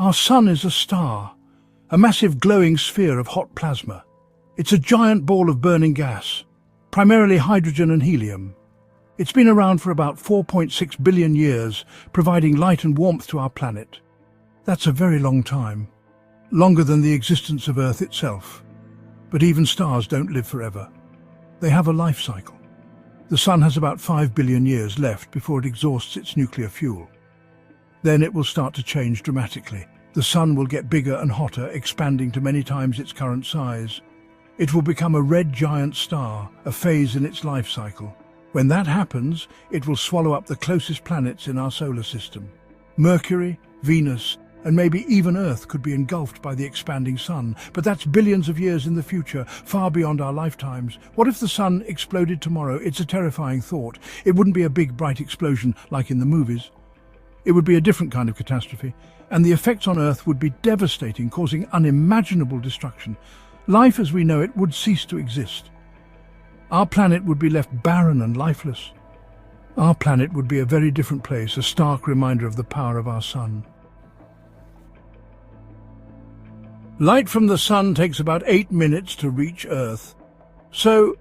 Our sun is a star, a massive glowing sphere of hot plasma. It's a giant ball of burning gas, primarily hydrogen and helium. It's been around for about 4.6 billion years, providing light and warmth to our planet. That's a very long time, longer than the existence of Earth itself. But even stars don't live forever. They have a life cycle. The sun has about 5 billion years left before it exhausts its nuclear fuel. Then it will start to change dramatically. The sun will get bigger and hotter, expanding to many times its current size. It will become a red giant star, a phase in its life cycle. When that happens, it will swallow up the closest planets in our solar system. Mercury, Venus, and maybe even Earth could be engulfed by the expanding sun, but that's billions of years in the future, far beyond our lifetimes. What if the sun exploded tomorrow? It's a terrifying thought. It wouldn't be a big, bright explosion like in the movies. It would be a different kind of catastrophe, and the effects on Earth would be devastating, causing unimaginable destruction. Life as we know it would cease to exist. Our planet would be left barren and lifeless. Our planet would be a very different place, a stark reminder of the power of our sun. Light from the sun takes about 8 minutes to reach Earth. So,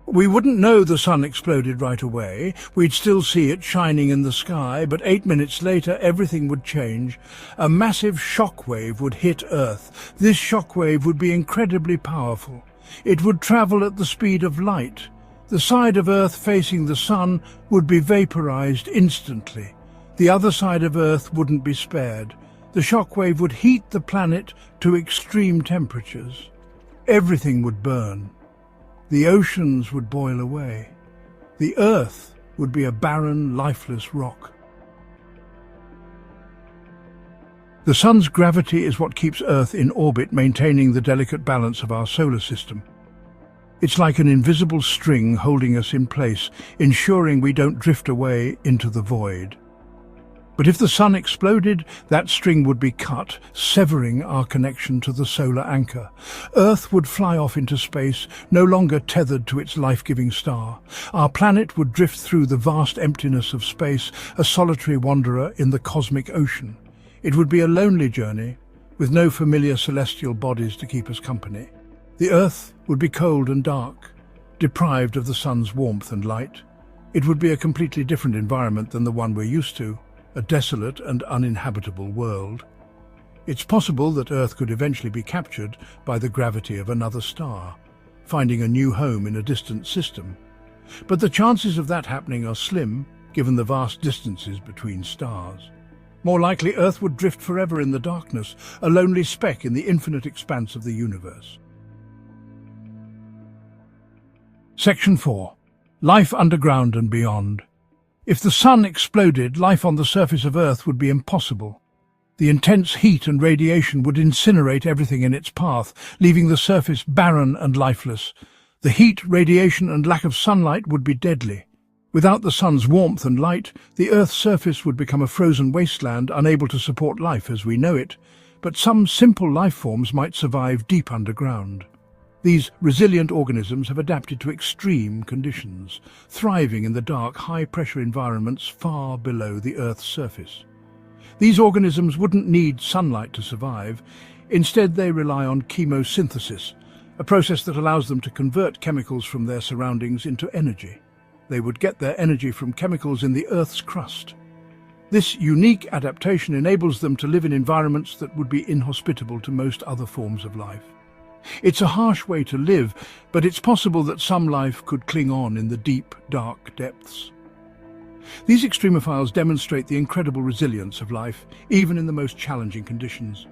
we wouldn't know the sun exploded right away. We'd still see it shining in the sky, but 8 minutes later everything would change. A massive shock wave would hit Earth. This shock wave would be incredibly powerful. It would travel at the speed of light. The side of Earth facing the sun would be vaporized instantly. The other side of Earth wouldn't be spared. The shockwave would heat the planet to extreme temperatures. Everything would burn. The oceans would boil away. The Earth would be a barren, lifeless rock. The sun's gravity is what keeps Earth in orbit, maintaining the delicate balance of our solar system. It's like an invisible string holding us in place, ensuring we don't drift away into the void. But if the sun exploded, that string would be cut, severing our connection to the solar anchor. Earth would fly off into space, no longer tethered to its life-giving star. Our planet would drift through the vast emptiness of space, a solitary wanderer in the cosmic ocean. It would be a lonely journey, with no familiar celestial bodies to keep us company. The Earth would be cold and dark, deprived of the sun's warmth and light. It would be a completely different environment than the one we're used to, a desolate and uninhabitable world. It's possible that Earth could eventually be captured by the gravity of another star, finding a new home in a distant system. But the chances of that happening are slim, given the vast distances between stars. More likely, Earth would drift forever in the darkness, a lonely speck in the infinite expanse of the universe. Section 4. Life underground and beyond. If the sun exploded, life on the surface of Earth would be impossible. The intense heat and radiation would incinerate everything in its path, leaving the surface barren and lifeless. The heat, radiation, and lack of sunlight would be deadly. Without the sun's warmth and light, the Earth's surface would become a frozen wasteland, unable to support life as we know it. But some simple life forms might survive deep underground. These resilient organisms have adapted to extreme conditions, thriving in the dark, high-pressure environments far below the Earth's surface. These organisms wouldn't need sunlight to survive. Instead, they rely on chemosynthesis, a process that allows them to convert chemicals from their surroundings into energy. They would get their energy from chemicals in the Earth's crust. This unique adaptation enables them to live in environments that would be inhospitable to most other forms of life. It's a harsh way to live, but it's possible that some life could cling on in the deep, dark depths. These extremophiles demonstrate the incredible resilience of life, even in the most challenging conditions.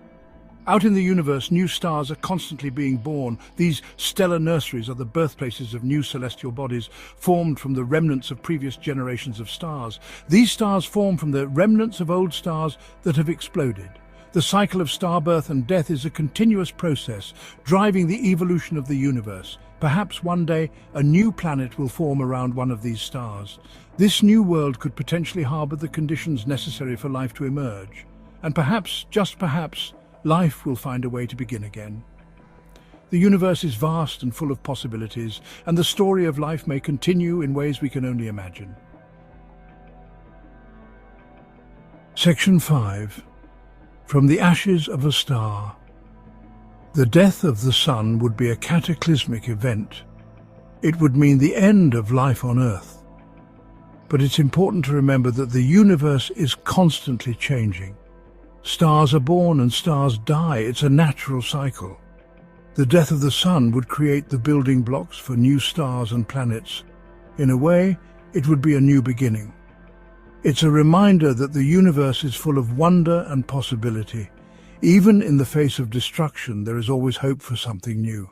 Out in the universe, new stars are constantly being born. These stellar nurseries are the birthplaces of new celestial bodies, formed from the remnants of previous generations of stars. These stars form from the remnants of old stars that have exploded. The cycle of star birth and death is a continuous process, driving the evolution of the universe. Perhaps one day, a new planet will form around one of these stars. This new world could potentially harbor the conditions necessary for life to emerge. And perhaps, just perhaps, life will find a way to begin again. The universe is vast and full of possibilities, and the story of life may continue in ways we can only imagine. Section 5. From the ashes of a star. The death of the sun would be a cataclysmic event. It would mean the end of life on Earth. But it's important to remember that the universe is constantly changing. Stars are born and stars die. It's a natural cycle. The death of the sun would create the building blocks for new stars and planets. In a way, it would be a new beginning. It's a reminder that the universe is full of wonder and possibility. Even in the face of destruction, there is always hope for something new.